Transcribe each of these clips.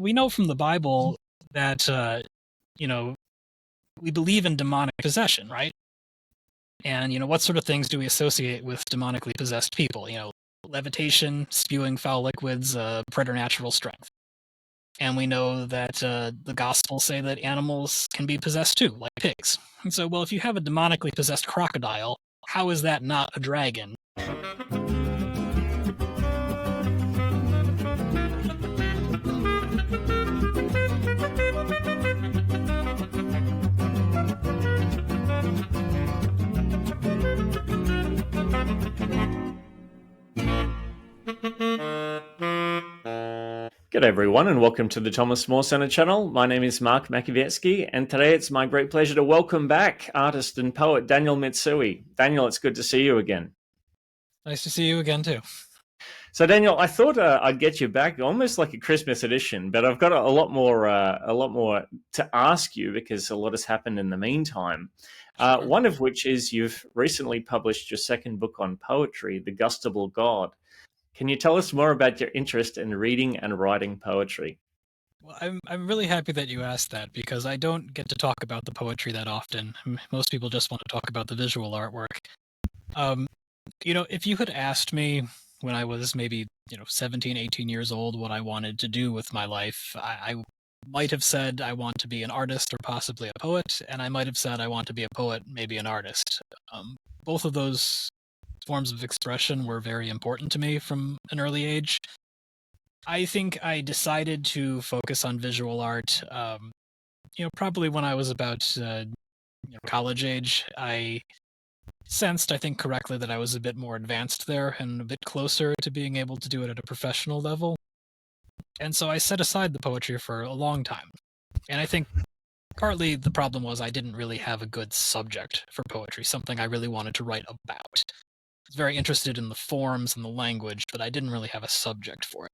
we know from the Bible that, you know, we believe in demonic possession, right? And, what sort of things do we associate with demonically possessed people? Levitation, spewing foul liquids, preternatural strength. And we know that the Gospels say that animals can be possessed too, like pigs. And so, well, if you have a demonically possessed crocodile, how is that not a dragon? G'day everyone and welcome to the Thomas More Center channel. My name is Mark Makowiecki and today it's my great pleasure to welcome back artist and poet Daniel Mitsui. Daniel, it's good to see you again. Nice to see you again too. So Daniel, I thought I'd get you back almost like a Christmas edition, but I've got a lot more to ask you because a lot has happened in the meantime. Sure. One of which is you've recently published your second book on poetry, The Gustable God. Can you tell us more about your interest in reading and writing poetry? Well, I'm really happy that you asked that because I don't get to talk about the poetry that often. Most people just want to talk about the visual artwork. If you had asked me when I was maybe, 17, 18 years old what I wanted to do with my life, I might have said I want to be an artist or possibly a poet, and I might have said I want to be a poet, maybe an artist. Both of those forms of expression were very important to me from an early age. I think I decided to focus on visual art, probably when I was about college age. I sensed, I think correctly, that I was a bit more advanced there and a bit closer to being able to do it at a professional level. And so I set aside the poetry for a long time. And I think partly the problem was I didn't really have a good subject for poetry, something I really wanted to write about. I was very interested in the forms and the language, but I didn't really have a subject for it.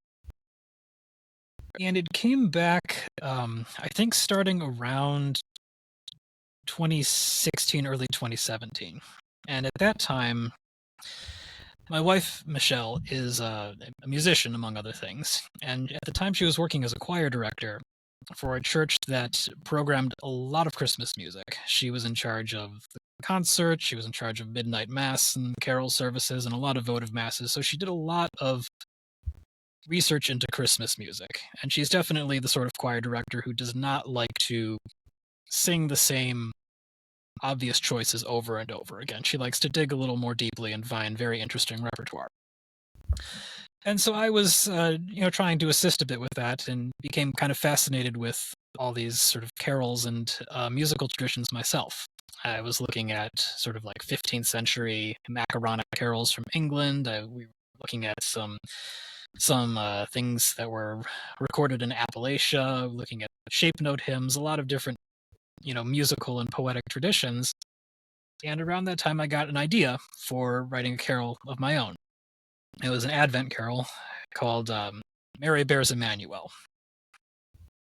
And it came back, I think, starting around 2016, early 2017. And at that time, my wife, Michelle, is a musician, among other things. And at the time, she was working as a choir director for a church that programmed a lot of Christmas music. She was in charge of the concert, she was in charge of midnight mass and carol services, and a lot of votive masses. So she did a lot of research into Christmas music. And she's definitely the sort of choir director who does not like to sing the same obvious choices over and over again. She likes to dig a little more deeply and find very interesting repertoire. And so I was, trying to assist a bit with that and became kind of fascinated with all these sort of carols and musical traditions myself. I was looking at sort of like 15th century macaronic carols from England. We were looking at some things that were recorded in Appalachia, looking at shape note hymns, a lot of different, musical and poetic traditions. And around that time, I got an idea for writing a carol of my own. It was an Advent carol called Mary Bears Emmanuel.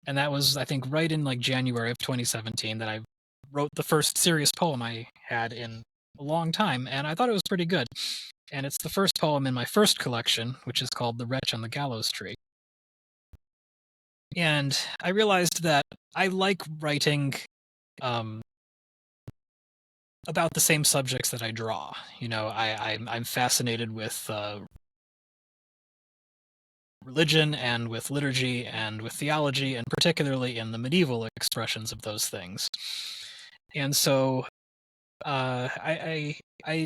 And that was, I think, right in like January of 2017 that I wrote the first serious poem I had in a long time, and I thought it was pretty good. And it's the first poem in my first collection, which is called The Wretch on the Gallows Tree. And I realized that I like writing about the same subjects that I draw. I'm fascinated with religion and with liturgy and with theology, and particularly in the medieval expressions of those things. And so I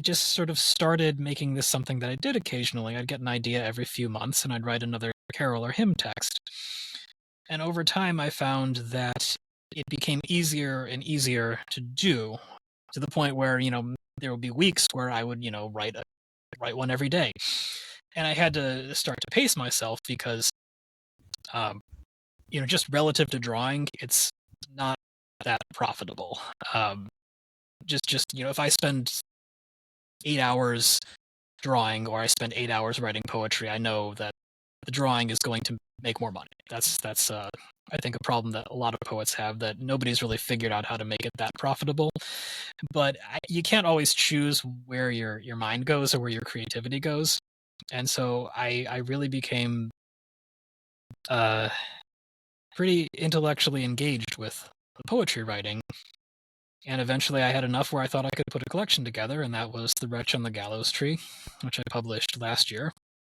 just sort of started making this something that I did occasionally. I'd get an idea every few months, and I'd write another carol or hymn text. And over time, I found that it became easier and easier to do, to the point where, there would be weeks where I would, write one every day. And I had to start to pace myself because, just relative to drawing, it's not that profitable. If I spend 8 hours drawing or I spend 8 hours writing poetry, I know that the drawing is going to make more money. That's I think a problem that a lot of poets have, that nobody's really figured out how to make it that profitable. But you can't always choose where your mind goes or where your creativity goes. And so I really became pretty intellectually engaged with the poetry writing, and eventually I had enough where I thought I could put a collection together, and that was The Wretch on the Gallows Tree, which I published last year.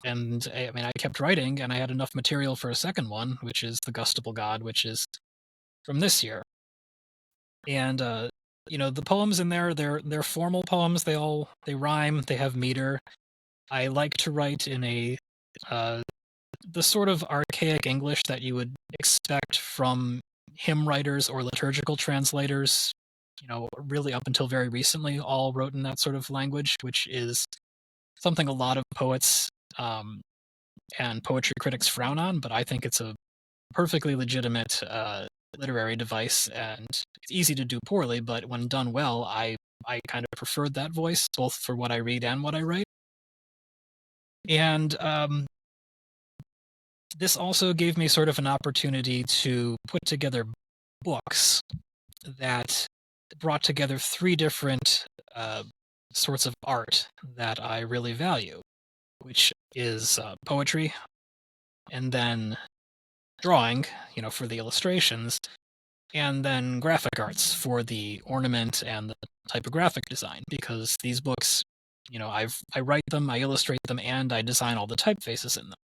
And I mean, I kept writing, and I had enough material for a second one, which is The Gustable God, which is from this year. And the poems in there, they're formal poems. They rhyme, they have meter. I like to write in uh, the sort of archaic English that you would expect from hymn writers or liturgical translators. Really up until very recently, all wrote in that sort of language, which is something a lot of poets um, and poetry critics frown on. But I think it's a perfectly legitimate literary device, and it's easy to do poorly. But when done well, I kind of preferred that voice, both for what I read and what I write. And this also gave me sort of an opportunity to put together books that brought together three different sorts of art that I really value, which is poetry, and then drawing, for the illustrations, and then graphic arts for the ornament and the typographic design. Because these books, I write them, I illustrate them, and I design all the typefaces in them.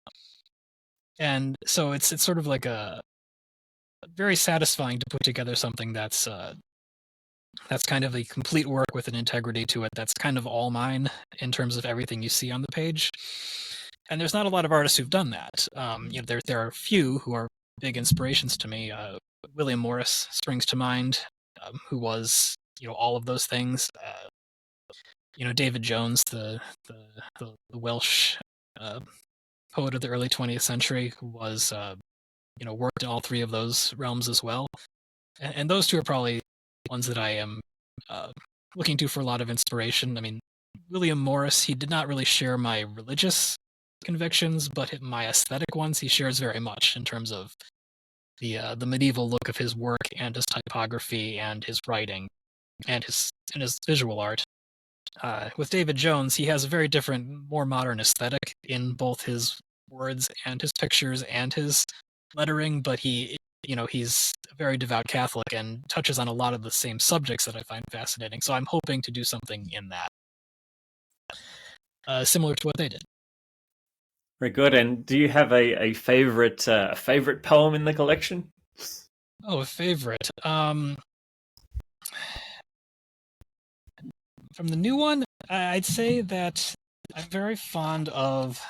And so it's sort of like a very satisfying to put together something that's kind of a complete work with an integrity to it. That's kind of all mine in terms of everything you see on the page. And there's not a lot of artists who've done that. There are a few who are big inspirations to me. William Morris springs to mind, who was all of those things. David Jones, the Welsh poet of the early 20th century, who was worked in all three of those realms as well. And those two are probably ones that I am looking to for a lot of inspiration. I mean, William Morris, he did not really share my religious convictions, but my aesthetic ones he shares very much in terms of the medieval look of his work and his typography and his writing and his visual art. With David Jones, he has a very different, more modern aesthetic in both his words and his pictures and his lettering, but he's a very devout Catholic and touches on a lot of the same subjects that I find fascinating. So I'm hoping to do something in that, similar to what they did. Very good. And do you have a favorite poem in the collection? Oh, a favorite. From the new one, I'd say that I'm very fond of.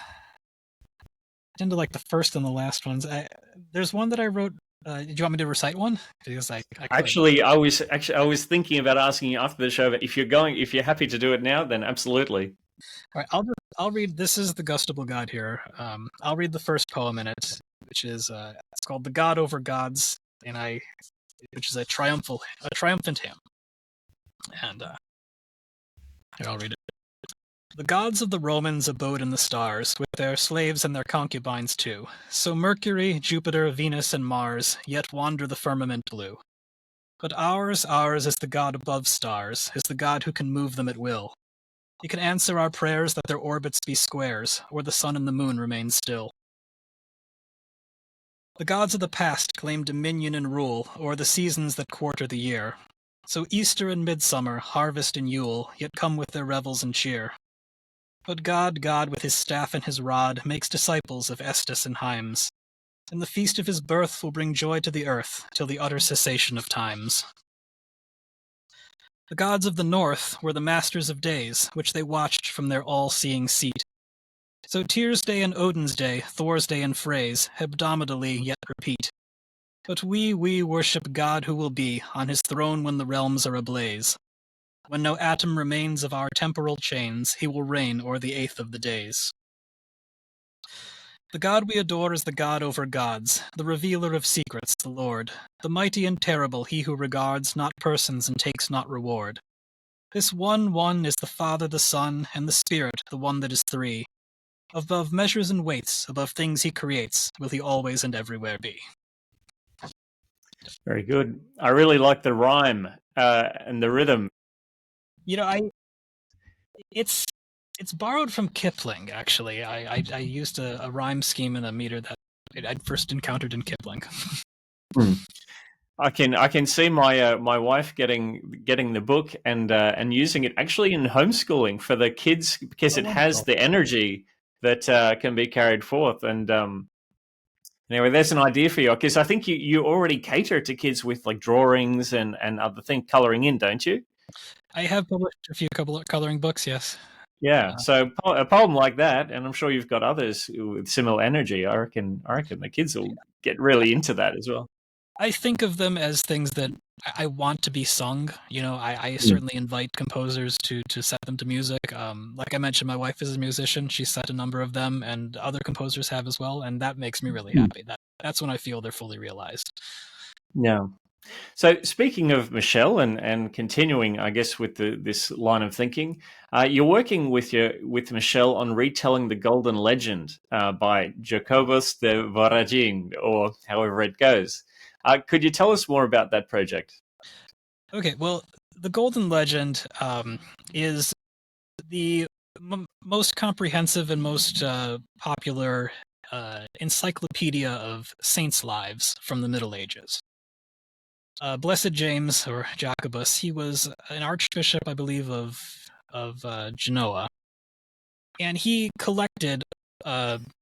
I tend to like the first and the last ones. There's one that I wrote. Did you want me to recite one? Because I could. I was thinking about asking you after the show, but if you're happy to do it now, then absolutely. All right, I'll read. This is the Gustable God here. I'll read the first poem in it, which is it's called "The God Over Gods," which is a triumphant hymn. And here, I'll read it. The gods of the Romans abode in the stars, with their slaves and their concubines too. So Mercury, Jupiter, Venus, and Mars yet wander the firmament blue. But ours is the God above stars, is the God who can move them at will. He can answer our prayers that their orbits be squares, or the sun and the moon remain still. The gods of the past claim dominion and rule o'er the seasons that quarter the year. So Easter and midsummer, harvest and Yule, yet come with their revels and cheer. But God, with his staff and his rod, makes disciples of Estes and Hymes, and the feast of his birth will bring joy to the earth till the utter cessation of times. The gods of the north were the masters of days, which they watched from their all-seeing seat. So Tyr's day and Odin's day, Thor's day and Frey's, hebdomadally yet repeat. But we worship God who will be on his throne when the realms are ablaze. When no atom remains of our temporal chains, he will reign o'er the eighth of the days. The God we adore is the God over gods, the revealer of secrets, the Lord, the mighty and terrible, he who regards not persons and takes not reward. This one is the Father, the Son, and the Spirit, the one that is three. Above measures and weights, above things he creates, will he always and everywhere be. Very good. I really like the rhyme and the rhythm. It's borrowed from Kipling, actually. I used a rhyme scheme and a meter that I'd first encountered in Kipling. Hmm. I can see my wife getting the book and using it actually in homeschooling for the kids because Oh, it has wonderful. the energy that can be carried forth. And anyway, there's an idea for you because I think you already cater to kids with like drawings and other things, coloring in, don't you? I have published a few couple of coloring books, yes. Yeah. So a poem like that, and I'm sure you've got others with similar energy. I reckon the kids will get really into that as well. I think of them as things that I want to be sung. I certainly invite composers to set them to music. Like I mentioned, my wife is a musician. She set a number of them, and other composers have as well, and that makes me really Mm. happy. That's when I feel they're fully realized. Yeah. So speaking of Michelle and continuing, I guess, with this line of thinking, you're working with Michelle on retelling the Golden Legend by Jacobus de Voragine, or however it goes. Could you tell us more about that project? Okay, well, the Golden Legend is the most comprehensive and most popular encyclopedia of saints' lives from the Middle Ages. Blessed James, or Jacobus, he was an archbishop, I believe, of Genoa, and he collected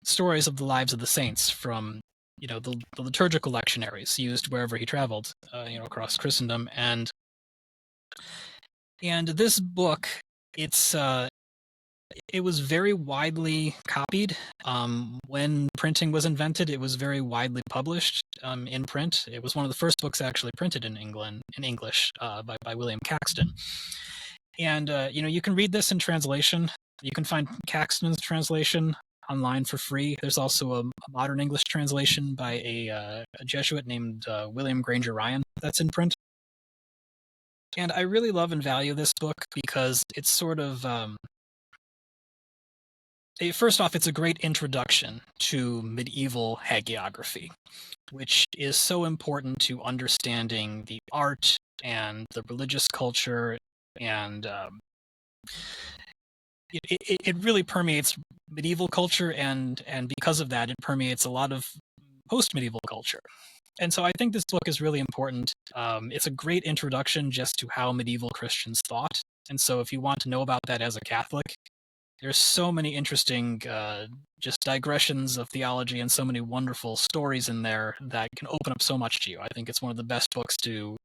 stories of the lives of the saints from the liturgical lectionaries used wherever he traveled, across Christendom, and this book, it's it was very widely copied. When printing was invented, it was very widely published in print. It was one of the first books actually printed in England in English by William Caxton. And you can read this in translation. You can find Caxton's translation online for free. There's also a modern English translation by a Jesuit named William Granger Ryan that's in print. And I really love and value this book because it's sort of first off, it's a great introduction to medieval hagiography, which is so important to understanding the art and the religious culture, and it really permeates medieval culture, and because of that, it permeates a lot of post-medieval culture. And so I think this book is really important. It's a great introduction just to how medieval Christians thought. And so if you want to know about that as a Catholic, there's so many interesting just digressions of theology and so many wonderful stories in there that can open up so much to you. I think it's one of the best books to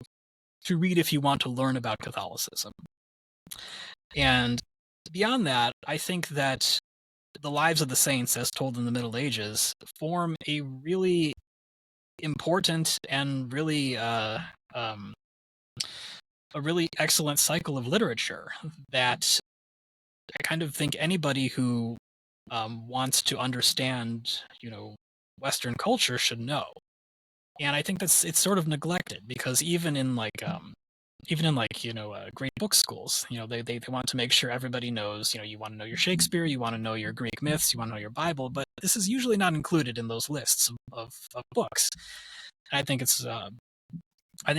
read if you want to learn about Catholicism. And beyond that, I think that the lives of the saints, as told in the Middle Ages, form a really important and really a really excellent cycle of literature that I kind of think anybody who wants to understand, Western culture should know. And I think it's sort of neglected because even in like great book schools, they want to make sure everybody knows. You want to know your Shakespeare, you want to know your Greek myths, you want to know your Bible, but this is usually not included in those lists of books. And I think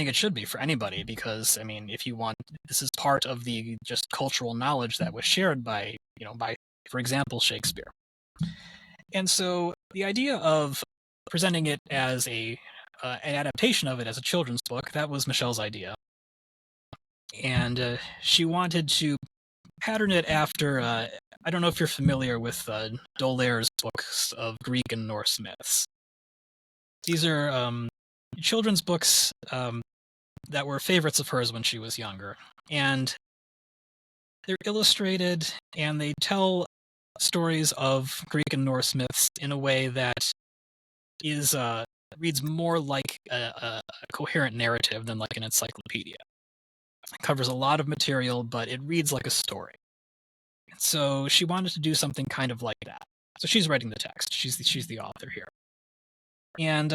it should be for anybody because I mean, if you want, this is part of the just cultural knowledge that was shared by, for example, Shakespeare. And so the idea of presenting it as an adaptation of it as a children's book, that was Michelle's idea. And she wanted to pattern it after, I don't know if you're familiar with Dolaire's books of Greek and Norse myths. These are children's books that were favorites of hers when she was younger. And they're illustrated and they tell stories of Greek and Norse myths in a way that is reads more like a coherent narrative than like an encyclopedia. It covers a lot of material, but it reads like a story. So she wanted to do something kind of like that. So she's writing the text. She's the author here. And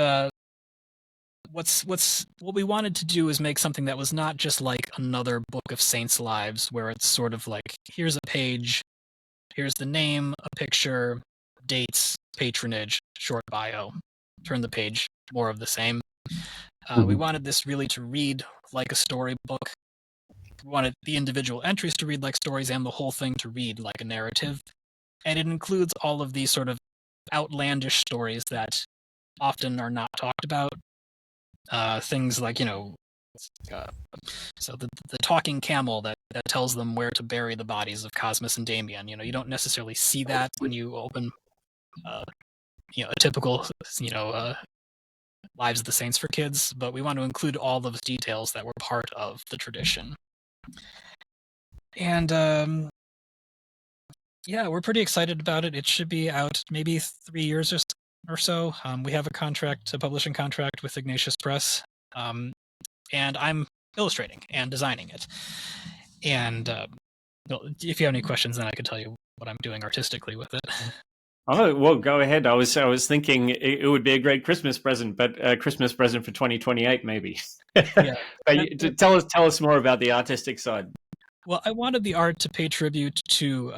what we wanted to do is make something that was not just like another book of saints' lives, where it's sort of like here's a page, here's the name, a picture, dates, patronage, short bio, turn the page, more of the same. We Mhm. wanted this really to read like a storybook. We wanted the individual entries to read like stories and the whole thing to read like a narrative. And it includes all of these sort of outlandish stories that often are not talked about. Things like, uh, so the talking camel that tells them where to bury the bodies of Cosmus and Damien. You don't necessarily see that when you open, uh, a typical, Lives of the Saints for kids, but we want to include all those details that were part of the tradition. And yeah, we're pretty excited about it. It should be out maybe 3 years or so. We have a publishing contract with Ignatius Press, and I'm illustrating and designing it. And well, if you have any questions, then I could tell you what I'm doing artistically with it. Oh, well, go ahead. I was thinking it would be a great Christmas present, but a Christmas present for 2028 maybe. Yeah. Tell us more about the artistic side. Well, I wanted the art to pay tribute to.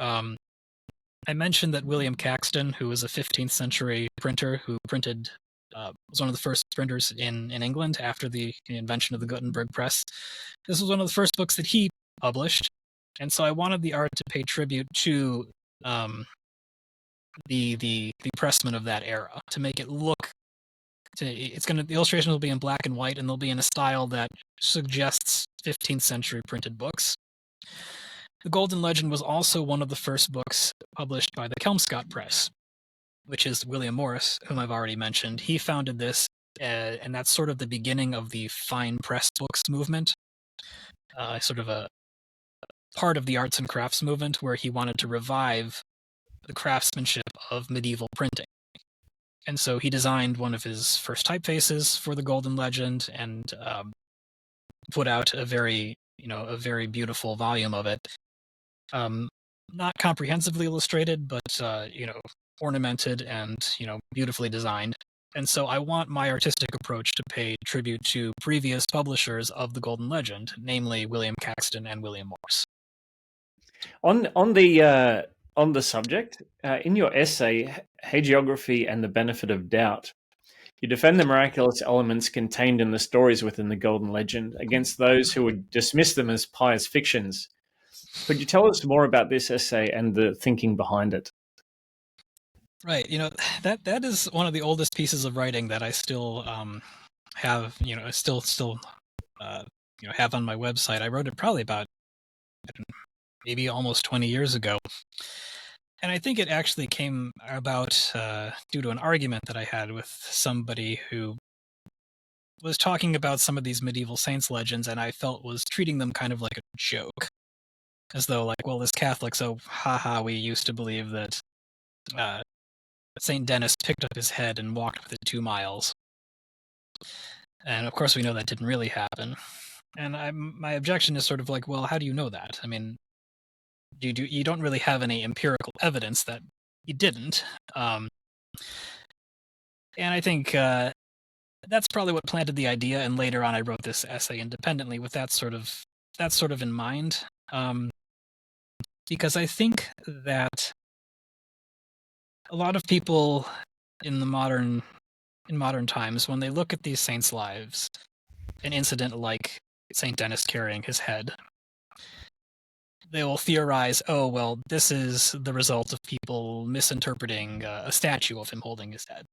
I mentioned that William Caxton, who was a 15th century printer who printed, was one of the first printers in England after the invention of the Gutenberg press. This was one of the first books that he published, and so I wanted the art to pay tribute to the pressmen of that era, to make it look. The illustrations will be in black and white, and they'll be in a style that suggests 15th century printed books. The Golden Legend was also one of the first books published by the Kelmscott Press, which is William Morris, whom I've already mentioned. He founded this, and that's sort of the beginning of the fine press books movement, sort of a part of the arts and crafts movement where he wanted to revive the craftsmanship of medieval printing. And so he designed one of his first typefaces for the Golden Legend and put out a very beautiful volume of it. Not comprehensively illustrated, but ornamented and beautifully designed. And so I want my artistic approach to pay tribute to previous publishers of the Golden Legend, namely William Caxton and William Morse. On the subject, in your essay, Hagiography and the Benefit of Doubt, you defend the miraculous elements contained in the stories within the Golden Legend against those who would dismiss them as pious fictions. Could you tell us more about this essay and the thinking behind it? Right. That is one of the oldest pieces of writing that I still have, have on my website. I wrote it probably about maybe almost 20 years ago. And I think it actually came about due to an argument that I had with somebody who was talking about some of these medieval saints legends, and I felt was treating them kind of like a joke. As though, like, well, as Catholics, oh, haha, we used to believe that St. Denis picked up his head and walked with it 2 miles. And of course, we know that didn't really happen. And my objection is sort of like, well, how do you know that? I mean, you don't really have any empirical evidence that he didn't. And I think that's probably what planted the idea. And later on, I wrote this essay independently with that sort of in mind. Because I think that a lot of people in modern times, when they look at these saints' lives, an incident like Saint Denis carrying his head, they will theorize, oh, well, this is the result of people misinterpreting a statue of him holding his head.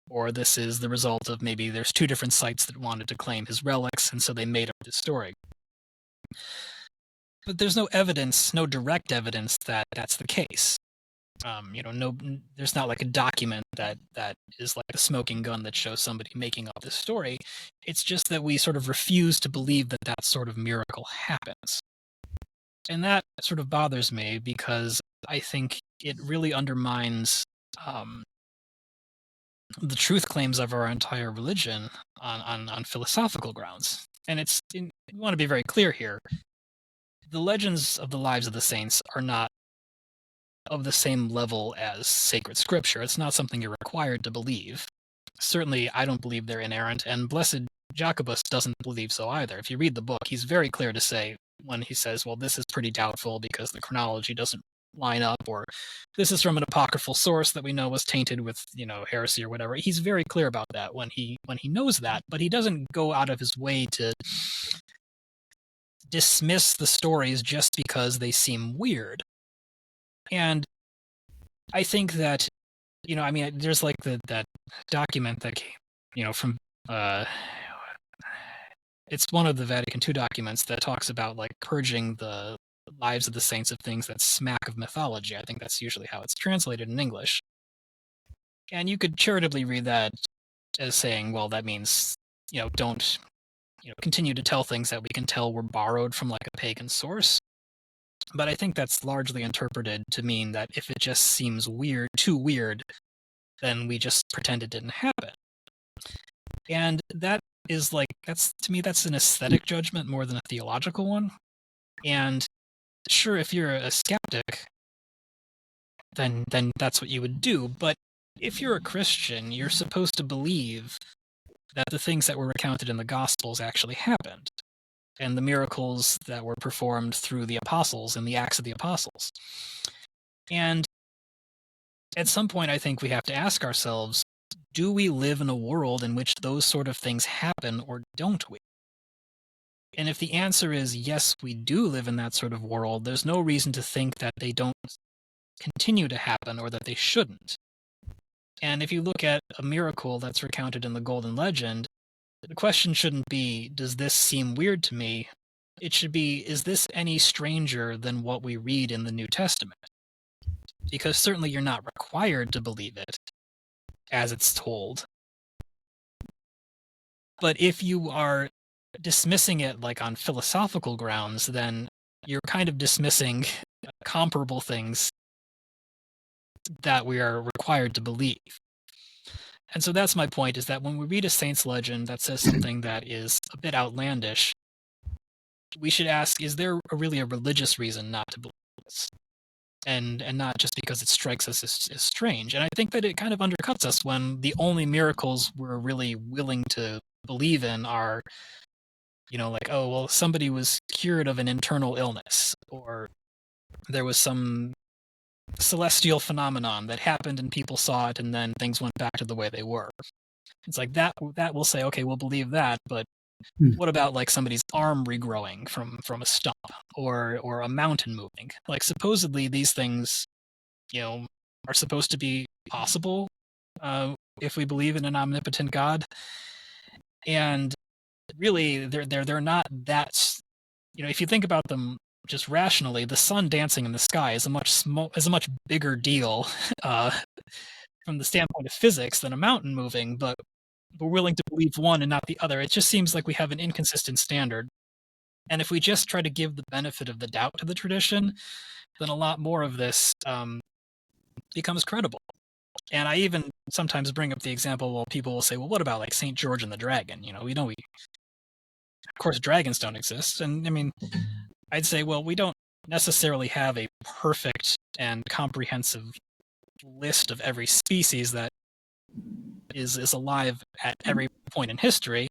Or this is the result of maybe there's 2 different sites that wanted to claim his relics, and so they made up this story. But there's no evidence, no direct evidence that that's the case. There's not like a document that is like a smoking gun that shows somebody making up this story. It's just that we sort of refuse to believe that that sort of miracle happens. And that sort of bothers me because I think it really undermines the truth claims of our entire religion on philosophical grounds. And we want to be very clear here. The legends of the lives of the saints are not of the same level as sacred scripture. It's not something you're required to believe. Certainly, I don't believe they're inerrant, and Blessed Jacobus doesn't believe so either. If you read the book, he's very clear to say when he says, well, this is pretty doubtful because the chronology doesn't line up, or this is from an apocryphal source that we know was tainted with, heresy or whatever. He's very clear about that when he knows that, but he doesn't go out of his way to dismiss the stories just because they seem weird. And I think that, there's like that document that came, from uh, it's one of the Vatican II documents that talks about like purging the lives of the saints of things that smack of mythology. I think that's usually how it's translated in English. And you could charitably read that as saying, well, that means, don't, continue to tell things that we can tell were borrowed from like a pagan source. But I think that's largely interpreted to mean that if it just seems weird, too weird, then we just pretend it didn't happen. And that is like, that's, to me, that's an aesthetic judgment more than a theological one. And sure, if you're a skeptic, then that's what you would do. But if you're a Christian, you're supposed to believe that the things that were recounted in the Gospels actually happened, and the miracles that were performed through the apostles and the Acts of the Apostles. And at some point, I think we have to ask ourselves, do we live in a world in which those sort of things happen, or don't we? And if the answer is yes, we do live in that sort of world, there's no reason to think that they don't continue to happen or that they shouldn't. And if you look at a miracle that's recounted in the Golden Legend, the question shouldn't be, does this seem weird to me? It should be, is this any stranger than what we read in the New Testament? Because certainly you're not required to believe it as it's told. But if you are dismissing it like on philosophical grounds, then you're kind of dismissing comparable things that we are required to believe. And so that's my point, is that when we read a saint's legend that says something that is a bit outlandish, we should ask, is there really a religious reason not to believe this? And not just because it strikes us as strange. And I think that it kind of undercuts us when the only miracles we're really willing to believe in are, like, oh, well, somebody was cured of an internal illness, or there was some celestial phenomenon that happened and people saw it and then things went back to the way they were. It's like that we'll say, okay, we'll believe that, but what about like somebody's arm regrowing from a stump, or a mountain moving? Like supposedly these things, are supposed to be possible if we believe in an omnipotent God. And really they're not that, if you think about them just rationally, the sun dancing in the sky is a much bigger deal uh, from the standpoint of physics than a mountain moving, but we're willing to believe one and not the other. It just seems like we have an inconsistent standard. And if we just try to give the benefit of the doubt to the tradition, then a lot more of this becomes credible. And I even sometimes bring up the example, well, people will say, well, what about like St. George and the dragon? Of course, dragons don't exist. And I mean, I'd say, well, we don't necessarily have a perfect and comprehensive list of every species that is alive at every point in history.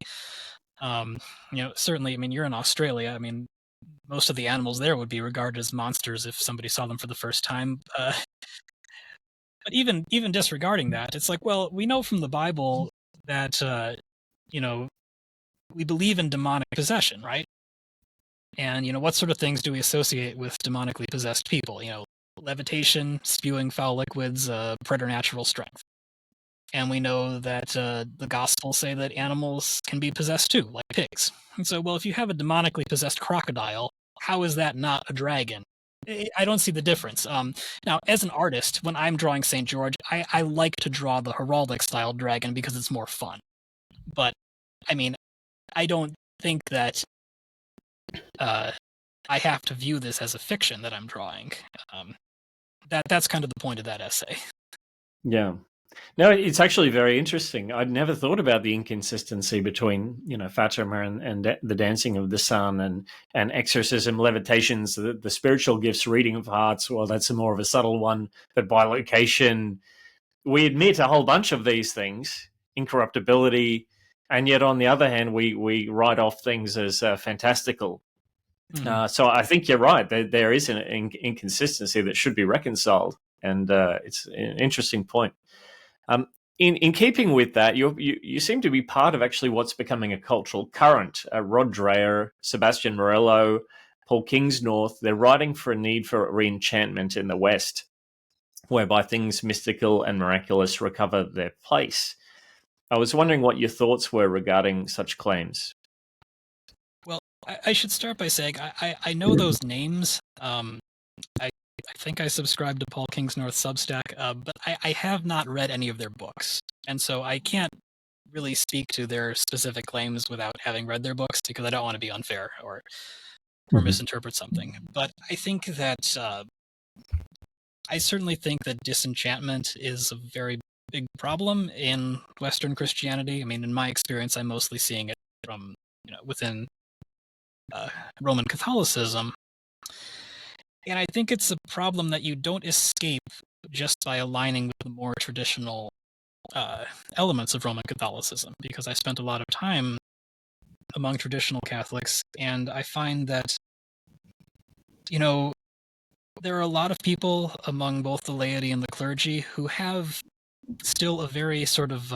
Certainly, I mean, you're in Australia. I mean, most of the animals there would be regarded as monsters if somebody saw them for the first time. But even disregarding that, it's like, well, we know from the Bible that we believe in demonic possession, right? And what sort of things do we associate with demonically possessed people? Levitation, spewing foul liquids, preternatural strength. And we know that the Gospels say that animals can be possessed too, like pigs. And so, well, if you have a demonically possessed crocodile, how is that not a dragon? I don't see the difference. Now, as an artist, when I'm drawing St. George, I like to draw the heraldic style dragon because it's more fun. But, I mean, I don't think that I have to view this as a fiction that I'm drawing. That's kind of the point of that essay. Yeah. No, it's actually very interesting. I'd never thought about the inconsistency between, Fatima and the dancing of the sun and exorcism, levitations, the spiritual gifts, reading of hearts. Well, that's more of a subtle one. But by location, we admit a whole bunch of these things, incorruptibility, and yet on the other hand, we write off things as fantastical. Mm-hmm. So I think you're right. There is an inconsistency that should be reconciled, and it's an interesting point. In keeping with that, you seem to be part of actually what's becoming a cultural current. Rod Dreher, Sebastian Morello, Paul Kingsnorth, they're writing for a need for reenchantment in the West, whereby things mystical and miraculous recover their place. I was wondering what your thoughts were regarding such claims. Well, I should start by saying I know those names. I think I subscribe to Paul Kingsnorth's Substack, but I have not read any of their books, and so I can't really speak to their specific claims without having read their books because I don't want to be unfair or misinterpret something. But I think that I certainly think that disenchantment is a very big problem in Western Christianity. I mean, in my experience, I'm mostly seeing it from within Roman Catholicism. And I think it's a problem that you don't escape just by aligning with the more traditional elements of Roman Catholicism, because I spent a lot of time among traditional Catholics, and I find that, there are a lot of people among both the laity and the clergy who have still a very sort of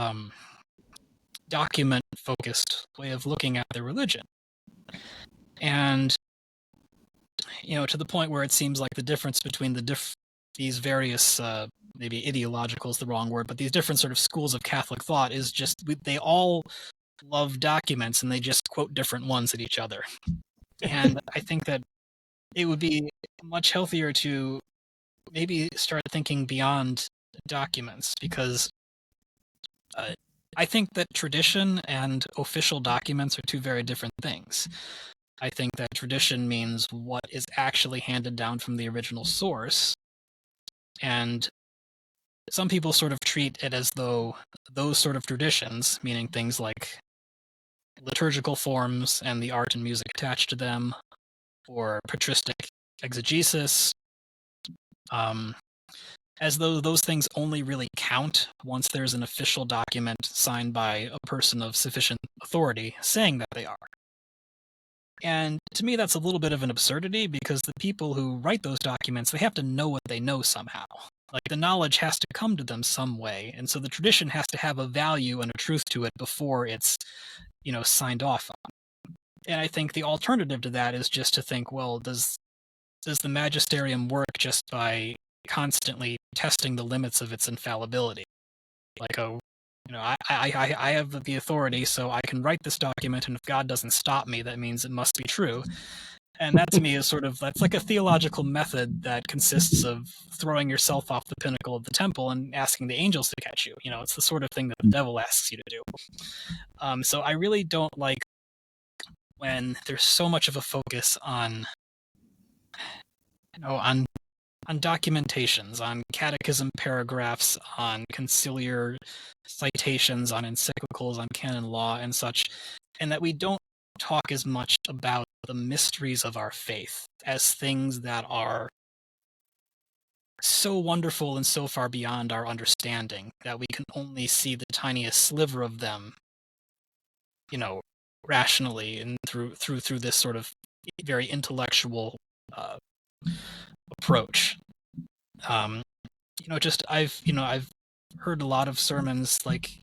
document-focused way of looking at their religion. And to the point where it seems like the difference between these various maybe ideological is the wrong word, but these different sort of schools of Catholic thought is just they all love documents and they just quote different ones at each other. And I think that it would be much healthier to maybe start thinking beyond documents, because I think that tradition and official documents are two very different things. I think that tradition means what is actually handed down from the original source, and some people sort of treat it as though those sort of traditions, meaning things like liturgical forms and the art and music attached to them, or patristic exegesis, as though those things only really count once there's an official document signed by a person of sufficient authority saying that they are. And to me, that's a little bit of an absurdity, because the people who write those documents, they have to know what they know somehow. Like, the knowledge has to come to them some way, and so the tradition has to have a value and a truth to it before it's, signed off on. And I think the alternative to that is just to think, well, does the magisterium work just by constantly testing the limits of its infallibility? Like, I have the authority, so I can write this document, and if God doesn't stop me, that means it must be true. And that to me is that's like a theological method that consists of throwing yourself off the pinnacle of the temple and asking the angels to catch you. It's the sort of thing that the devil asks you to do. So I really don't like when there's so much of a focus on, on documentations, on catechism paragraphs, on conciliar citations, on encyclicals, on canon law and such, and that we don't talk as much about the mysteries of our faith as things that are so wonderful and so far beyond our understanding that we can only see the tiniest sliver of them, rationally and through this sort of very intellectual approach. I've heard a lot of sermons like,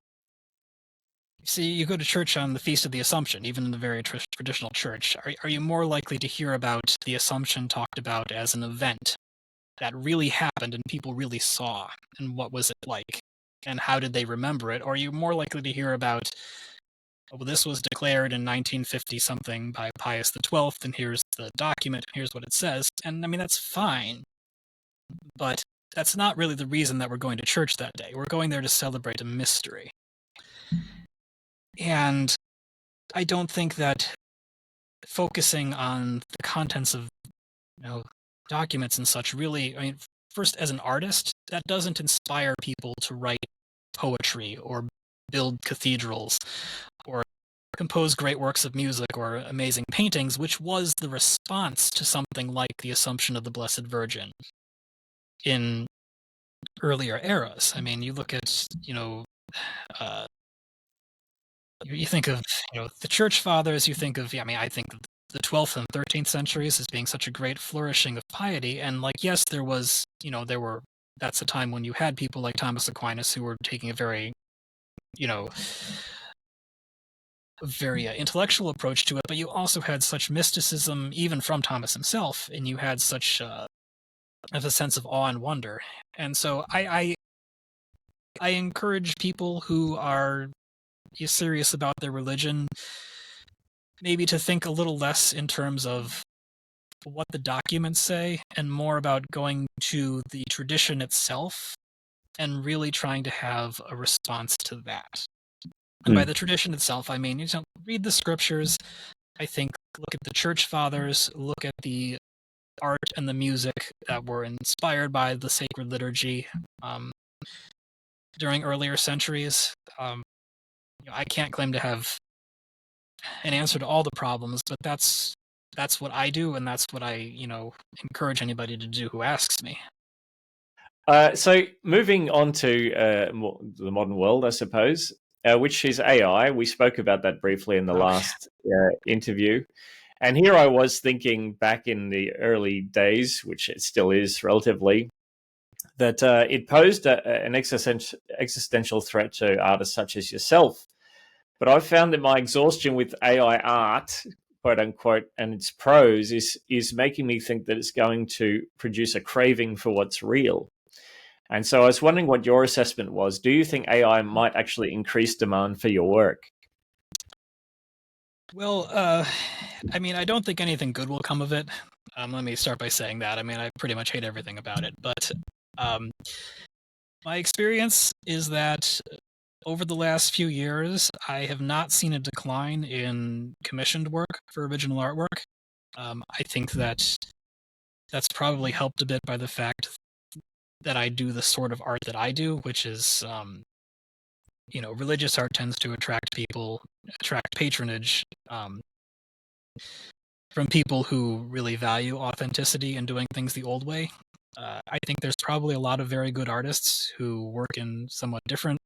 see, you go to church on the Feast of the Assumption, even in the very traditional church. Are you more likely to hear about the Assumption talked about as an event that really happened and people really saw, and what was it like, and how did they remember it? Or are you more likely to hear about, well, this was declared in 1950 something by Pius XII, and here's the document, and here's what it says. And I mean, that's fine, but that's not really the reason that we're going to church that day. We're going there to celebrate a mystery. And I don't think that focusing on the contents of, documents and such really, I mean, first, as an artist, that doesn't inspire people to write poetry or build cathedrals or compose great works of music or amazing paintings, which was the response to something like the Assumption of the Blessed Virgin in earlier eras. I mean, you look at, you think of, the Church Fathers, you think of, I think of the 12th and 13th centuries as being such a great flourishing of piety, and like, yes, that's a time when you had people like Thomas Aquinas who were taking a very, very intellectual approach to it, but you also had such mysticism, even from Thomas himself, and you had such of a sense of awe and wonder. And so I encourage people who are is serious about their religion, maybe to think a little less in terms of what the documents say and more about going to the tradition itself and really trying to have a response to that. And by Mm. the tradition itself, I mean, read the scriptures. I think look at the church fathers, look at the art and the music that were inspired by the sacred liturgy um, during earlier centuries. I can't claim to have an answer to all the problems, but that's what I do, and that's what I encourage anybody to do who asks me. So moving on to the modern world, I suppose, which is AI. We spoke about that briefly in the Oh, last interview. And here I was thinking back in the early days, which it still is relatively, that it posed an existential threat to artists such as yourself. But I've found that my exhaustion with AI art, quote unquote, and its prose is making me think that it's going to produce a craving for what's real. And so I was wondering what your assessment was. Do you think AI might actually increase demand for your work? well, I mean, I don't think anything good will come of it. Let me start by saying that. I mean, I pretty much hate everything about it, but um, my experience is that over the last few years, I have not seen a decline in commissioned work for original artwork. I think that that's probably helped a bit by the fact that I do the sort of art that I do, which is, religious art tends to attract patronage from people who really value authenticity and doing things the old way. I think there's probably a lot of very good artists who work in somewhat different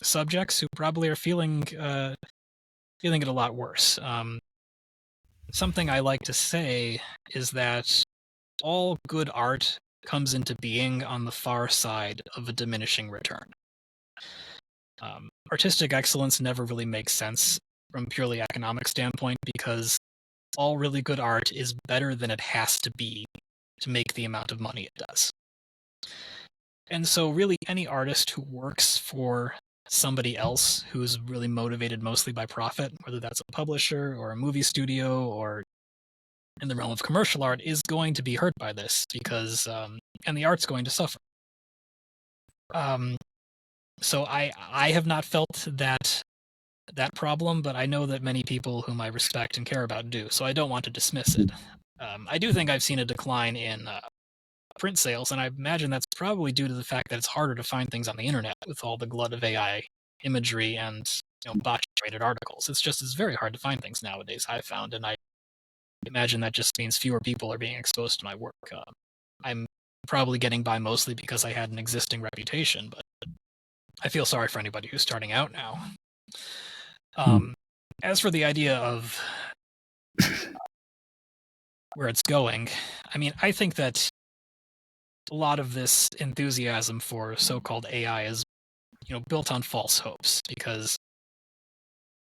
subjects who probably are feeling it a lot worse. Something I like to say is that all good art comes into being on the far side of a diminishing return. Artistic excellence never really makes sense from a purely economic standpoint because all really good art is better than it has to be to make the amount of money it does. And so, really, any artist who works for somebody else who's really motivated mostly by profit, whether that's a publisher or a movie studio or in the realm of commercial art, is going to be hurt by this because, and the art's going to suffer. Um, so I have not felt that problem, but I know that many people whom I respect and care about do. So I don't want to dismiss it. I do think I've seen a decline in print sales, and I imagine that's probably due to the fact that it's harder to find things on the internet with all the glut of AI imagery and botched-rated articles. It's very hard to find things nowadays. I've found, and I imagine that just means fewer people are being exposed to my work. I'm probably getting by mostly because I had an existing reputation, but I feel sorry for anybody who's starting out now. As for the idea of where it's going, I mean, I think that a lot of this enthusiasm for so-called AI is, built on false hopes because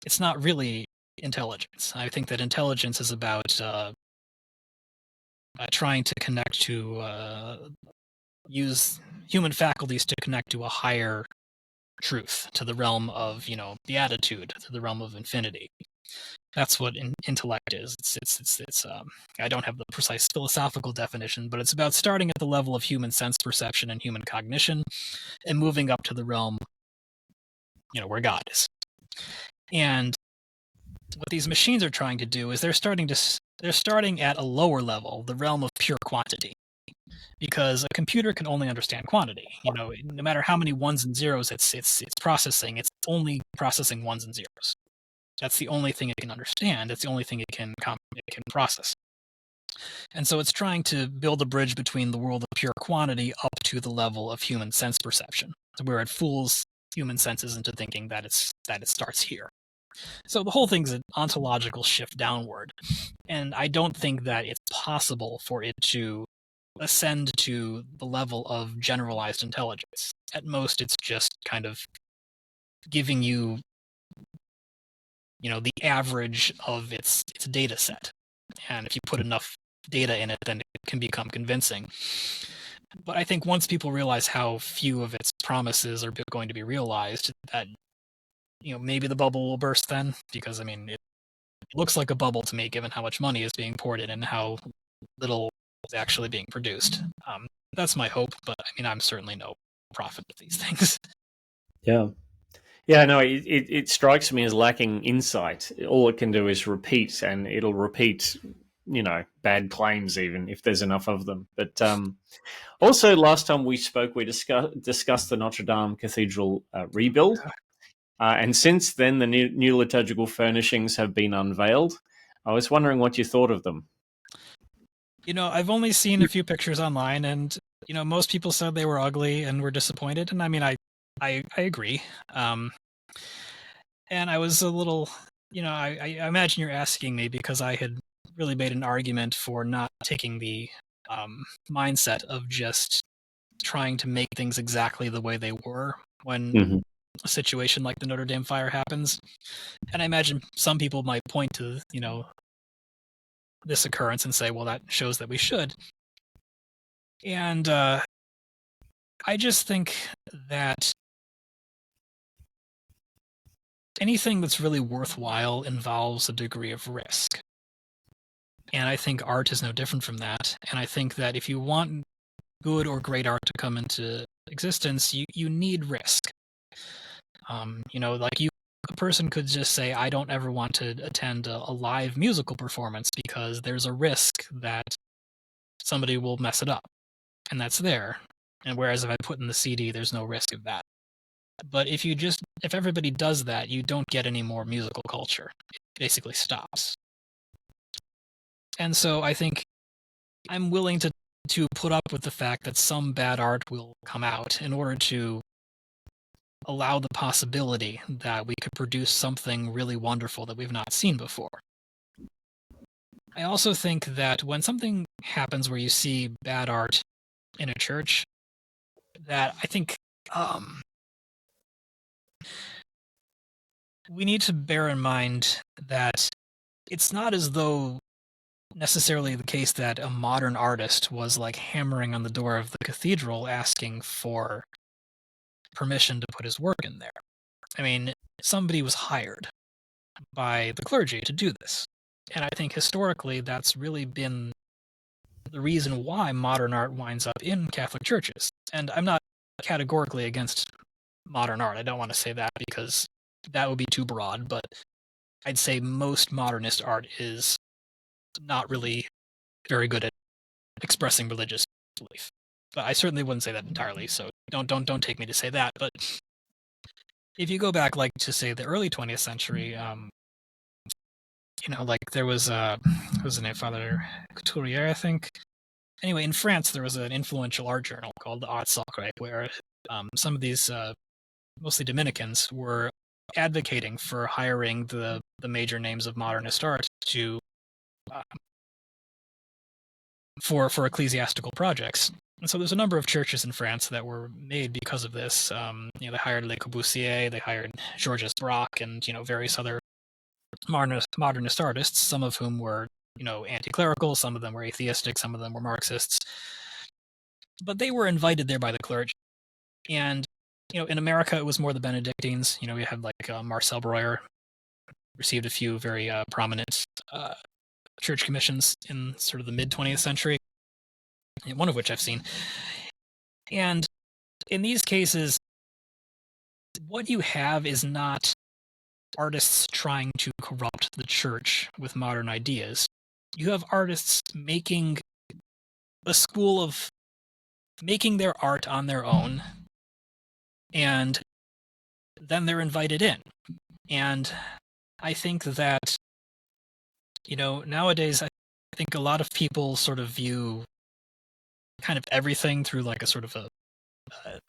it's not really intelligence. I think that intelligence is about trying to connect to use human faculties to connect to a higher truth, to the realm of beatitude, to the realm of infinity. That's what intellect is. It's I don't have the precise philosophical definition, but it's about starting at the level of human sense perception and human cognition and moving up to the realm, where God is. And what these machines are trying to do is they're starting at a lower level, the realm of pure quantity. Because a computer can only understand quantity. No matter how many ones and zeros it's processing, it's only processing ones and zeros. That's the only thing it can understand. It's the only thing it can process. And so it's trying to build a bridge between the world of pure quantity up to the level of human sense perception, where it fools human senses into thinking that it starts here. So the whole thing's an ontological shift downward. And I don't think that it's possible for it to ascend to the level of generalized intelligence. At most, it's just kind of giving you, the average of its data set. And if you put enough data in it, then it can become convincing. But I think once people realize how few of its promises are going to be realized, that maybe the bubble will burst then, because I mean, it looks like a bubble to me, given how much money is being poured in and how little is actually being produced. That's my hope, but I mean, I'm certainly no prophet of these things. Yeah. Yeah, no, it strikes me as lacking insight. All it can do is repeat, and it'll repeat, bad claims, even if there's enough of them. But also, last time we spoke, we discussed the Notre Dame Cathedral rebuild. And since then, the new liturgical furnishings have been unveiled. I was wondering what you thought of them. I've only seen a few pictures online, and most people said they were ugly and were disappointed. And I mean, I agree. And I was a little, I imagine you're asking me because I had really made an argument for not taking the mindset of just trying to make things exactly the way they were when Mm-hmm. a situation like the Notre Dame fire happens. And I imagine some people might point to, this occurrence and say, well, that shows that we should. And I just think that anything that's really worthwhile involves a degree of risk. And I think art is no different from that. And I think that if you want good or great art to come into existence, you need risk. Like a person could just say, I don't ever want to attend a live musical performance because there's a risk that somebody will mess it up. And that's there. And whereas if I put in the CD, there's no risk of that. But if everybody does that, you don't get any more musical culture. It basically stops. And so I think I'm willing to put up with the fact that some bad art will come out in order to allow the possibility that we could produce something really wonderful that we've not seen before. I also think that when something happens where you see bad art in a church, that I think we need to bear in mind that it's not as though necessarily the case that a modern artist was like hammering on the door of the cathedral asking for permission to put his work in there. I mean, somebody was hired by the clergy to do this. And I think historically that's really been the reason why modern art winds up in Catholic churches. And I'm not categorically against modern art. I don't want to say that because that would be too broad, but I'd say most modernist art is not really very good at expressing religious belief. But I certainly wouldn't say that entirely, so don't take me to say that. But if you go back, like to say the early 20th century, like there was what was the name, Father Couturier, I think. Anyway, in France, there was an influential art journal called the Art Sacré, where some of these, mostly Dominicans, were advocating for hiring the major names of modernist art to for ecclesiastical projects. And so there's a number of churches in France that were made because of this. They hired Le Corbusier, they hired Georges Braque, and various other modernist artists, some of whom were anti-clerical, some of them were atheistic, some of them were Marxists. But they were invited there by the clergy. And in America, it was more the Benedictines. We had like Marcel Breuer received a few very prominent church commissions in sort of the mid 20th century, one of which I've seen. And in these cases, what you have is not artists trying to corrupt the church with modern ideas. You have artists making a school of making their art on their own, and then they're invited in. And I think that, nowadays, I think a lot of people sort of view kind of everything through like a sort of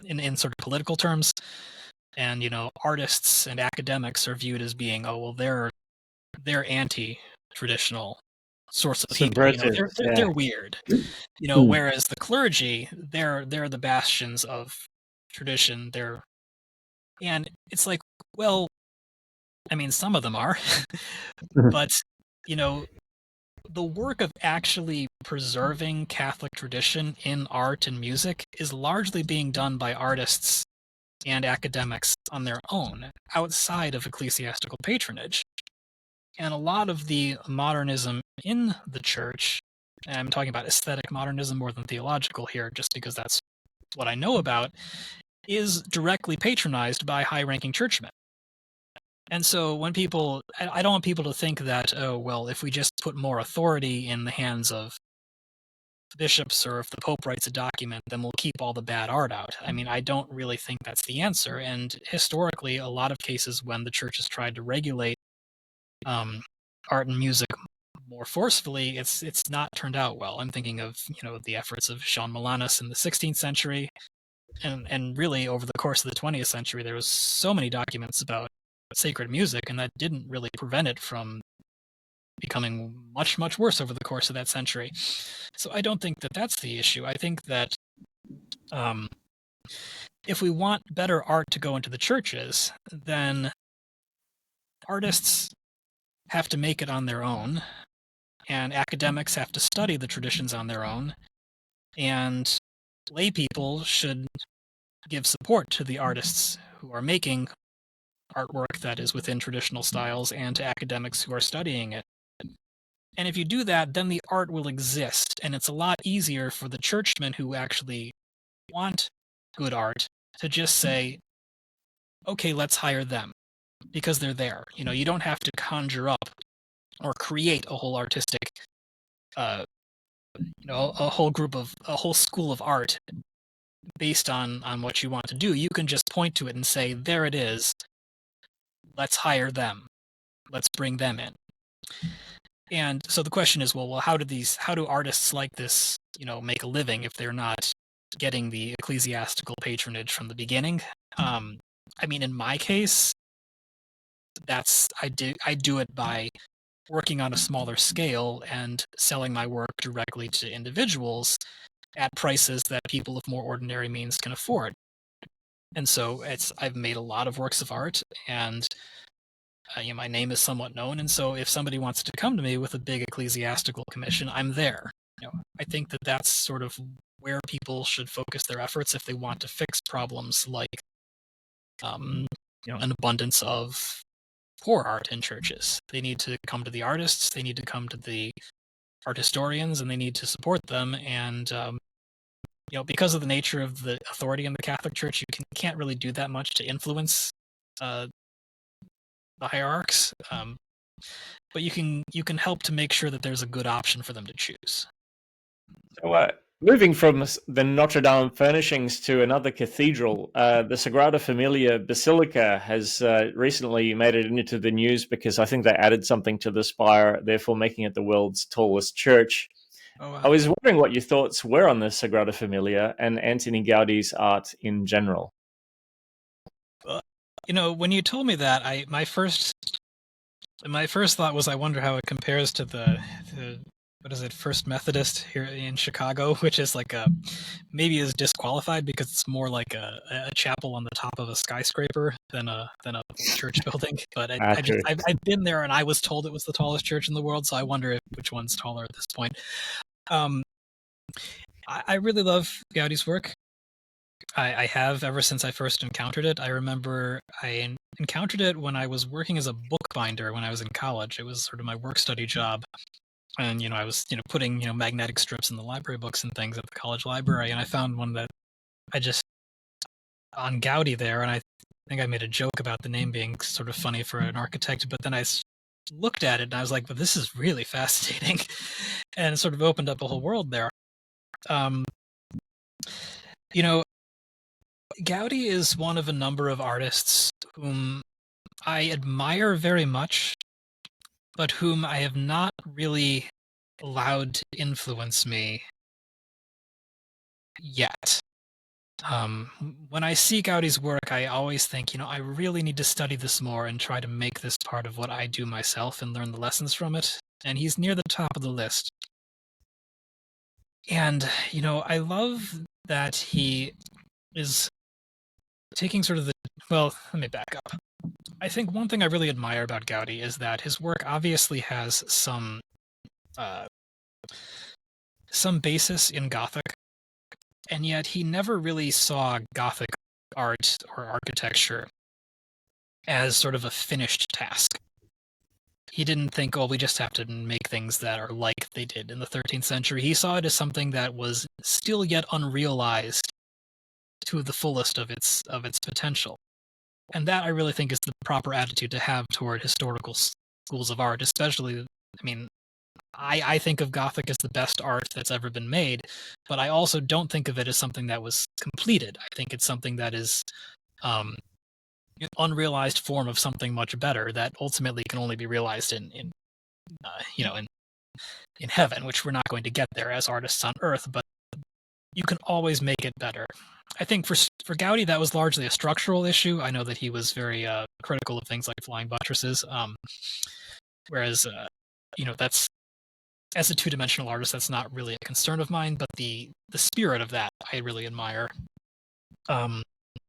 in sort of political terms. And, artists and academics are viewed as being, oh, well, they're anti-traditional source of healing. Subversive. They're weird. Whereas the clergy, they're the bastions of tradition. And it's like, well, I mean, some of them are, but the work of actually preserving Catholic tradition in art and music is largely being done by artists and academics on their own, outside of ecclesiastical patronage. And a lot of the modernism in the church, and I'm talking about aesthetic modernism more than theological here, just because that's what I know about, is directly patronized by high-ranking churchmen. And so when people, I don't want people to think that, oh, well, if we just put more authority in the hands of bishops or if the Pope writes a document, then we'll keep all the bad art out. I mean, I don't really think that's the answer. And historically, a lot of cases when the church has tried to regulate art and music more forcefully, it's not turned out well. I'm thinking of the efforts of Jean Milanus in the 16th century, and really over the course of the 20th century, there was so many documents about sacred music, and that didn't really prevent it from becoming much, much worse over the course of that century. So I don't think that that's the issue. I think that if we want better art to go into the churches, then artists have to make it on their own, and academics have to study the traditions on their own, and lay people should give support to the artists who are making artwork that is within traditional styles and to academics who are studying it. And if you do that, then the art will exist, and it's a lot easier for the churchmen who actually want good art to just say, okay, let's hire them, because they're there. You don't have to conjure up or create a whole artistic, a whole school of art based on what you want to do. You can just point to it and say, there it is. Let's hire them. Let's bring them in. And so the question is, well, how do artists like this, make a living if they're not getting the ecclesiastical patronage from the beginning? I mean, in my case, I do it by working on a smaller scale and selling my work directly to individuals at prices that people of more ordinary means can afford. And so I've made a lot of works of art, and my name is somewhat known, and so if somebody wants to come to me with a big ecclesiastical commission, I'm there. I think that that's sort of where people should focus their efforts if they want to fix problems like, an abundance of poor art in churches. They need to come to the artists, they need to come to the art historians, and they need to support them. And because of the nature of the authority in the Catholic Church, you can't really do that much to influence the hierarchs. But you can help to make sure that there's a good option for them to choose. So, moving from the Notre Dame furnishings to another cathedral, the Sagrada Familia Basilica has recently made it into the news because I think they added something to the spire, therefore making it the world's tallest church. Oh, wow. I was wondering what your thoughts were on the Sagrada Familia and Antoni Gaudi's art in general. When you told me that, my first thought was, I wonder how it compares to the what is it, First Methodist here in Chicago, which is like maybe is disqualified because it's more like a chapel on the top of a skyscraper than a church building. But I've been there, and I was told it was the tallest church in the world, so I wonder which one's taller at this point. I really love Gaudi's work. I have ever since I first encountered it. I remember I encountered it when I was working as a bookbinder when I was in college. It was sort of my work study job. And, I was, putting, magnetic strips in the library books and things at the college library. And I found one that on Gaudi there. And I think I made a joke about the name being sort of funny for an architect. But then I looked at it and I was like, but this is really fascinating. And it sort of opened up a whole world there. Gaudi is one of a number of artists whom I admire very much, but whom I have not really allowed to influence me yet. When I see Gaudi's work, I always think, I really need to study this more and try to make this part of what I do myself and learn the lessons from it. And he's near the top of the list. And, I love that he is taking sort of well, let me back up. I think one thing I really admire about Gaudi is that his work obviously has some basis in Gothic, and yet he never really saw Gothic art or architecture as sort of a finished task. He didn't think, oh, we just have to make things that are like they did in the 13th century. He saw it as something that was still yet unrealized to the fullest of its potential. And that I really think is the proper attitude to have toward historical schools of art, especially, I mean, I think of Gothic as the best art that's ever been made, but I also don't think of it as something that was completed. I think it's something that is um, an unrealized form of something much better that ultimately can only be realized in you know in heaven, which we're not going to get there as artists on Earth, but you can always make it better. I think for Gaudi that was largely a structural issue. I know that he was very critical of things like flying buttresses, whereas that's as a two-dimensional artist, that's not really a concern of mine. But the spirit of that I really admire.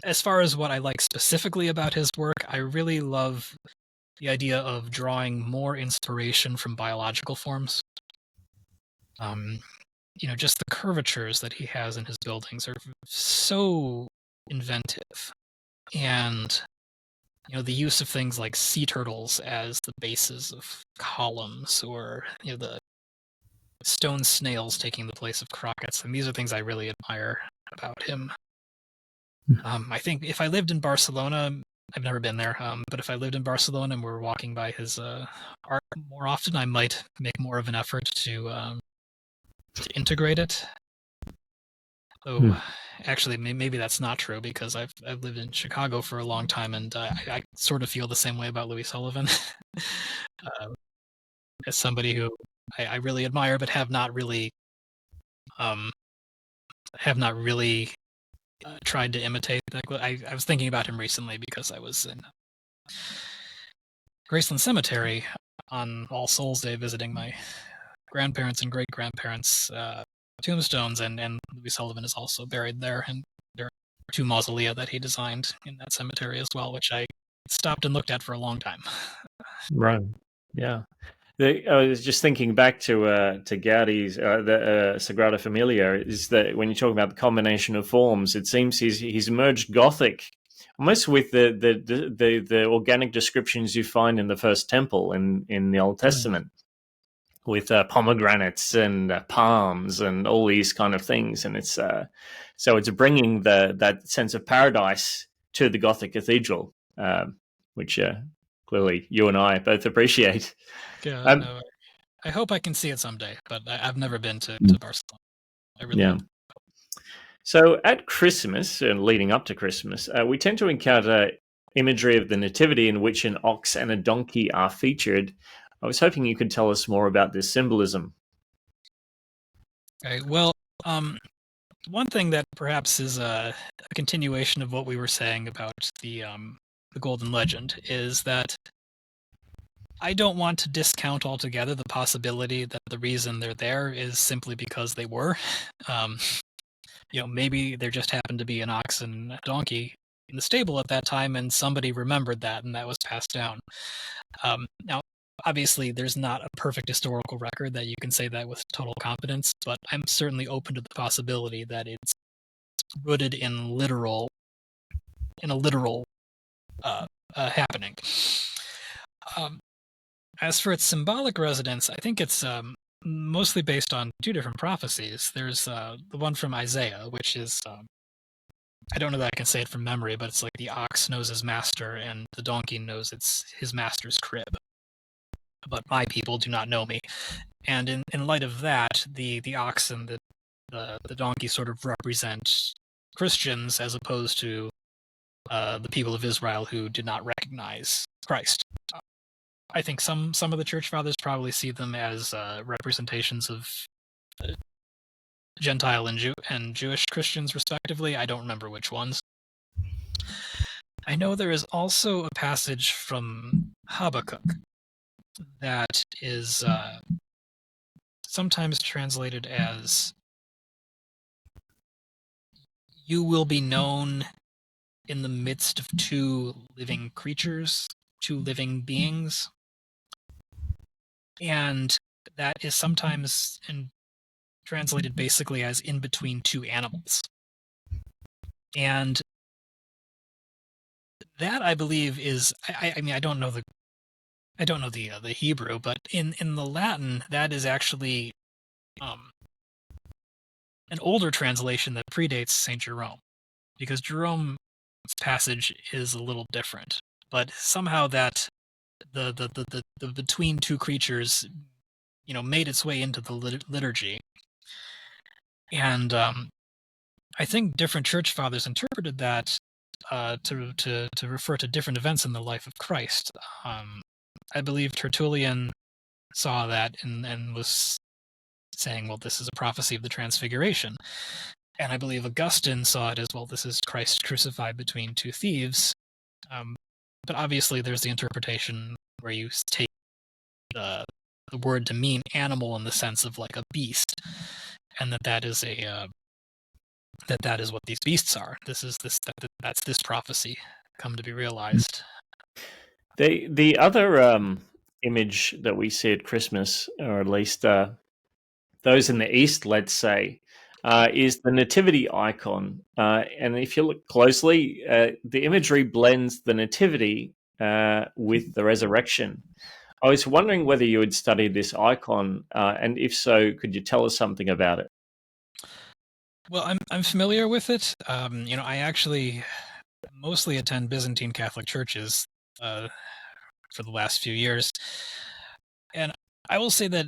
As far as what I like specifically about his work, I really love the idea of drawing more inspiration from biological forms. Just the curvatures that he has in his buildings are so inventive. And, the use of things like sea turtles as the bases of columns, or, the stone snails taking the place of crockets. And these are things I really admire about him. I think if I lived in Barcelona, I've never been there, but if I lived in Barcelona and were walking by his art more often, I might make more of an effort to integrate it. Though, actually, maybe that's not true, because I've lived in Chicago for a long time, and I sort of feel the same way about Louis Sullivan, as somebody who I really admire, but have not really um, tried to imitate. I was thinking about him recently because I was in Graceland Cemetery on All Souls Day visiting my grandparents and great grandparents' tombstones, and Louis Sullivan is also buried there, and there are 2 mausolea that he designed in that cemetery as well, which I stopped and looked at for a long time. Right. Yeah. I was just thinking back to Gaudi's the Sagrada Familia. Is that when you talk about the combination of forms, it seems he's merged Gothic almost with the organic descriptions you find in the first temple in the Old Testament, with pomegranates and palms and all these kind of things, and it's so it's bringing that sense of paradise to the Gothic cathedral, which clearly you and I both appreciate. Yeah, no, I hope I can see it someday, but I've never been to Barcelona. I really Yeah. So at Christmas and leading up to Christmas, we tend to encounter imagery of the Nativity in which an ox and a donkey are featured. I was hoping you could tell us more about this symbolism. Okay, well, one thing that perhaps is a continuation of what we were saying about the Golden Legend is that I don't want to discount altogether the possibility that the reason they're there is simply because they were. Um, maybe there just happened to be an ox and a donkey in the stable at that time, and somebody remembered that, and that was passed down. Now, obviously, there's not a perfect historical record that you can say that with total confidence, but I'm certainly open to the possibility that it's rooted in a literal happening. As for its symbolic resonance, I think it's mostly based on 2 different prophecies. There's the one from Isaiah, which is I don't know that I can say it from memory, but it's like the ox knows his master and the donkey knows it's his master's crib. But my people do not know me. And in light of that, the ox and the donkey sort of represent Christians, as opposed to the people of Israel who did not recognize Christ. I think some of the church fathers probably see them as representations of Gentile and Jewish Christians, respectively. I don't remember which ones. I know there is also a passage from Habakkuk that is sometimes translated as "You will be known in the midst of 2 living creatures, 2 living beings." And that is sometimes translated basically as "in between 2 animals." And that I believe is I mean I don't know the Hebrew, but in the Latin that is actually um, an older translation that predates Saint Jerome, because Jerome's passage is a little different, but somehow that the between two creatures, made its way into the liturgy, and I think different church fathers interpreted that to refer to different events in the life of Christ. Um, I believe Tertullian saw that and was saying, well, this is a prophecy of the Transfiguration. And I believe Augustine saw it as, well, this is Christ crucified between two thieves. Um, but obviously, there's the interpretation where you take the word to mean animal in the sense of like a beast, and that is what these beasts are. That's this prophecy come to be realized. The other image that we see at Christmas, or at least those in the East, let's say, is the nativity icon. And if you look closely, the imagery blends the nativity with the resurrection. I was wondering whether you had studied this icon, and if so, could you tell us something about it? Well, I'm familiar with it. I actually mostly attend Byzantine Catholic churches uh, for the last few years, and I will say that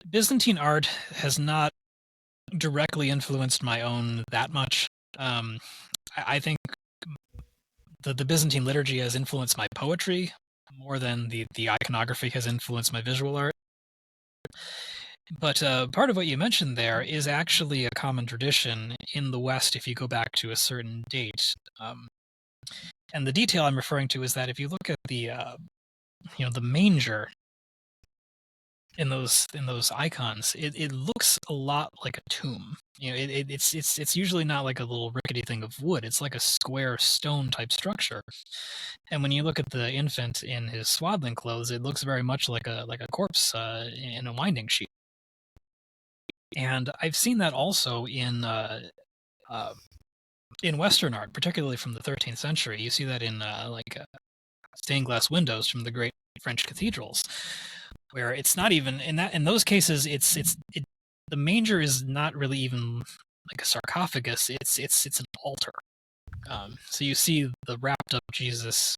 Byzantine art has not directly influenced my own that much. Um, I think the Byzantine liturgy has influenced my poetry more than the iconography has influenced my visual art. But part of what you mentioned there is actually a common tradition in the West if you go back to a certain date. And the detail I'm referring to is that if you look at the manger in those icons, it looks a lot like a tomb. It's usually not like a little rickety thing of wood. It's like a square stone type structure. And when you look at the infant in his swaddling clothes, it looks very much like a corpse in a winding sheet. And I've seen that also uh, in Western art, particularly from the 13th century. You see that in stained glass windows from the great French cathedrals, where it's not even in those cases the manger is not really even like a sarcophagus. It's an altar. So you see the wrapped up Jesus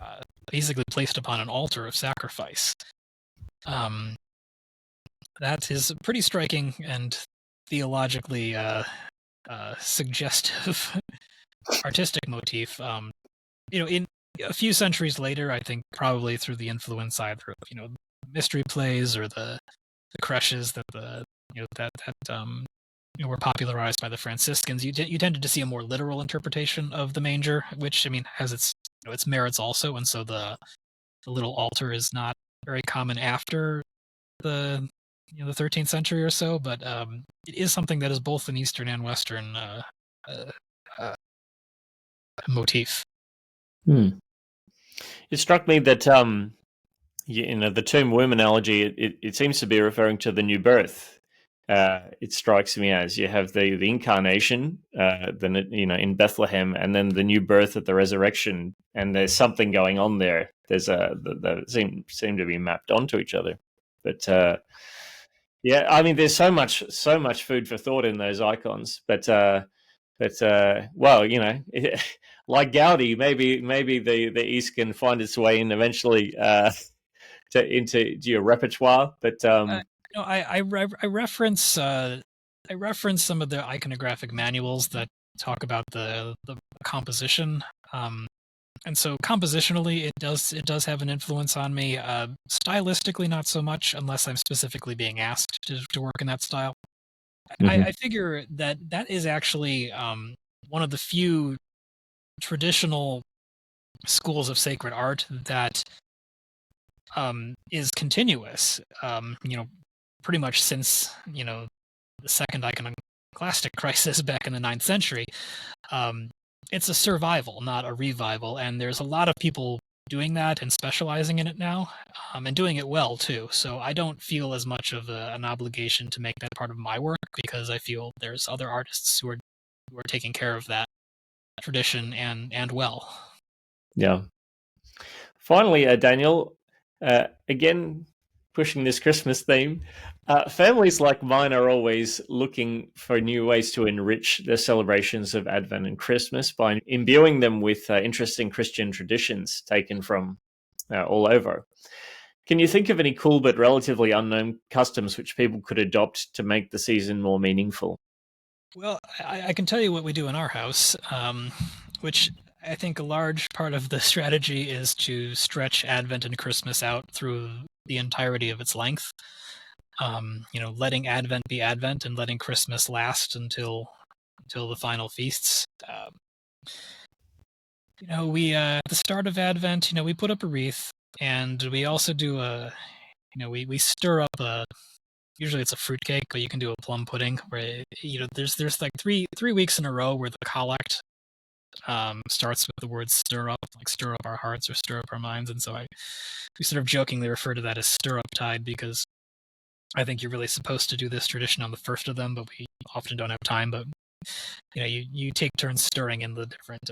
uh, basically placed upon an altar of sacrifice. Um, that is pretty striking and theologically suggestive artistic motif. In a few centuries later, I think probably through the influence either of mystery plays or the crushes that the you know that were popularized by the Franciscans, you tended to see a more literal interpretation of the manger, which I mean has its merits also, and so the little altar is not very common after the the 13th century or so, but it is something that is both an Eastern and Western uh, uh, motif. Hmm. It struck me that the tomb womb analogy. It seems to be referring to the new birth. It strikes me as you have the incarnation, in Bethlehem, and then the new birth at the resurrection, and there's something going on there. There's that seem to be mapped onto each other, but yeah, I mean, there's so much food for thought in those icons, but well, like Gaudi, maybe the East can find its way in eventually into your repertoire. But Uh, I reference some of the iconographic manuals that talk about the composition. And so compositionally, it does have an influence on me. Stylistically, not so much, unless I'm specifically being asked to work in that style. I Mhm. figure that is actually one of the few traditional schools of sacred art that is continuous. Pretty much since the second iconoclastic crisis back in the ninth century. Um, it's a survival, not a revival, and there's a lot of people doing that and specializing in it now, and doing it well too. So I don't feel as much of an obligation to make that part of my work because I feel there's other artists who are taking care of that tradition and well. Yeah. Finally, Daniel, again, pushing this Christmas theme, families like mine are always looking for new ways to enrich their celebrations of Advent and Christmas by imbuing them with interesting Christian traditions taken from all over. Can you think of any cool but relatively unknown customs which people could adopt to make the season more meaningful? Well, I can tell you what we do in our house, which I think a large part of the strategy is to stretch Advent and Christmas out through the entirety of its length. Letting Advent be Advent and letting Christmas last until the final feasts. We at the start of Advent, we put up a wreath, and we also do we stir up a. Usually it's a fruitcake, but you can do a plum pudding where there's like three weeks in a row where the collect starts with the word stir up, like stir up our hearts or stir up our minds, and so we sort of jokingly refer to that as stir up tide because I think you're really supposed to do this tradition on the first of them, but we often don't have time. But you take turns stirring in the different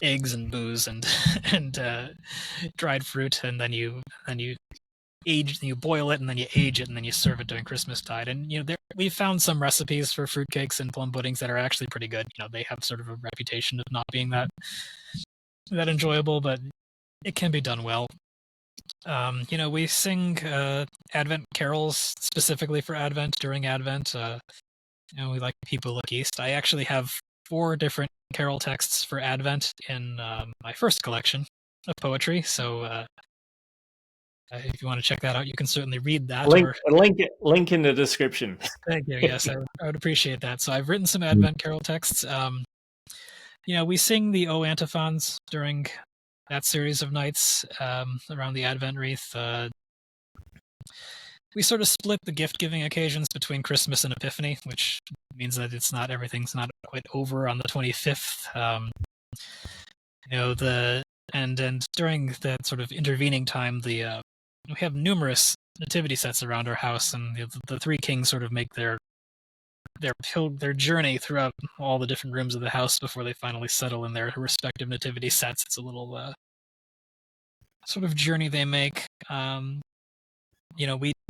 eggs and booze and and dried fruit, and then you age, you boil it, and then you age it, and then you serve it during Christmas tide. And we found some recipes for fruitcakes and plum puddings that are actually pretty good. They have sort of a reputation of not being that enjoyable, but it can be done well. We sing Advent carols specifically for Advent during Advent. We like People Look East. I actually have 4 different carol texts for Advent in my first collection of poetry. So if you want to check that out, you can certainly read that. Link in the description. Thank you. Yes, I would appreciate that. So I've written some Advent carol texts. We sing the O antiphons during that series of nights around the Advent wreath. We sort of split the gift-giving occasions between Christmas and Epiphany, which means that everything's not quite over on the 25th. And during that sort of intervening time, we have numerous nativity sets around our house, and the 3 kings sort of make their journey throughout all the different rooms of the house before they finally settle in their respective nativity sets. It's a little sort of journey they make.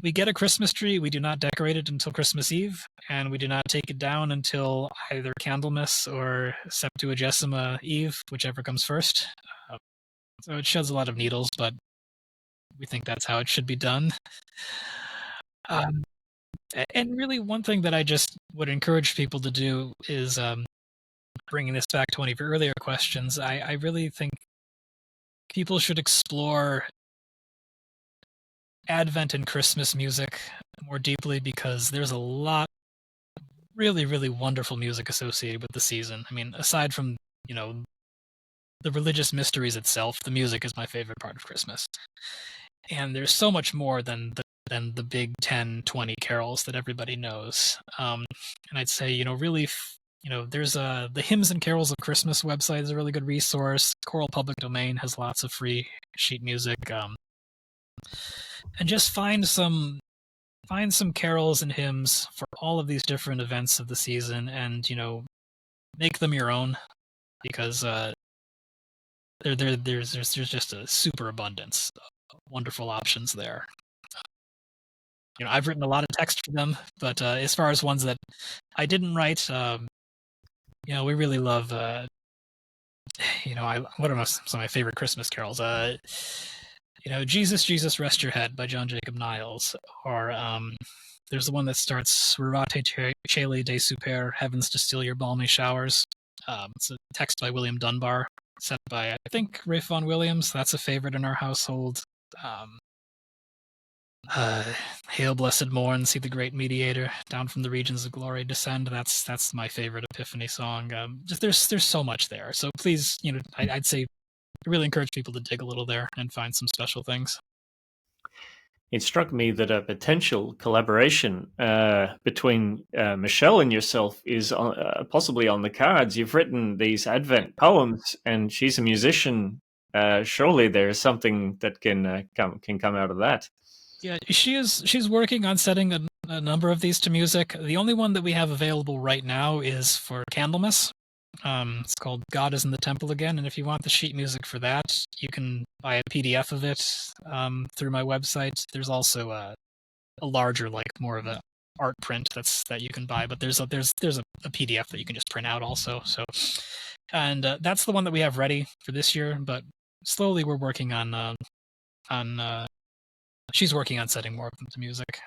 We get a Christmas tree. We do not decorate it until Christmas Eve, and we do not take it down until either Candlemas or Septuagesima Eve, whichever comes first. So it sheds a lot of needles, but we think that's how it should be done. And really, one thing that I just would encourage people to do is, bringing this back to one of your earlier questions, I really think people should explore Advent and Christmas music more deeply because there's a lot of really, really wonderful music associated with the season. I mean, aside from, the religious mysteries itself, the music is my favorite part of Christmas. And there's so much more than the big 10, 20 carols that everybody knows. And I'd say, really, there's the Hymns and Carols of Christmas website is a really good resource. Choral Public Domain has lots of free sheet music. And just find some carols and hymns for all of these different events of the season, and make them your own, because there's just a super abundance of wonderful options there. I've written a lot of text for them, but as far as ones that I didn't write, we really love. What are some of my favorite Christmas carols? Jesus, Jesus, Rest Your Head by John Jacob Niles, or there's the one that starts Rurate Celi de Super, Heavens to Steal Your Balmy Showers. It's a text by William Dunbar, set by, I think, Ralph Vaughan Williams. That's a favorite in our household. Hail, Blessed Morn, See the Great Mediator, Down from the Regions of Glory Descend. That's my favorite Epiphany song. There's so much there. So please, I'd say I really encourage people to dig a little there and find some special things. It struck me that a potential collaboration between Michelle and yourself is possibly on the cards. You've written these Advent poems, and she's a musician. Surely there is something that can come out of that. Yeah, she's working on setting a number of these to music. The only one that we have available right now is for Candlemas, It's called God is in the Temple Again, and if you want the sheet music for that, you can buy a PDF of it through my website. There's also a larger, like more of a art print that you can buy, but there's a PDF that you can just print out also. So, and that's the one that we have ready for this year. But slowly we're working on she's working on setting more of them to music,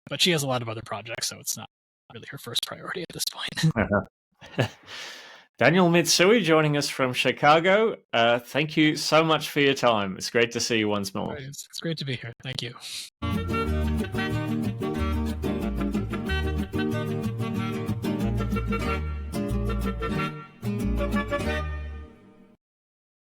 but she has a lot of other projects, so it's not really her first priority at this point. Daniel Mitsui joining us from Chicago. Thank you so much for your time. It's great to see you once more. It's great to be here. Thank you.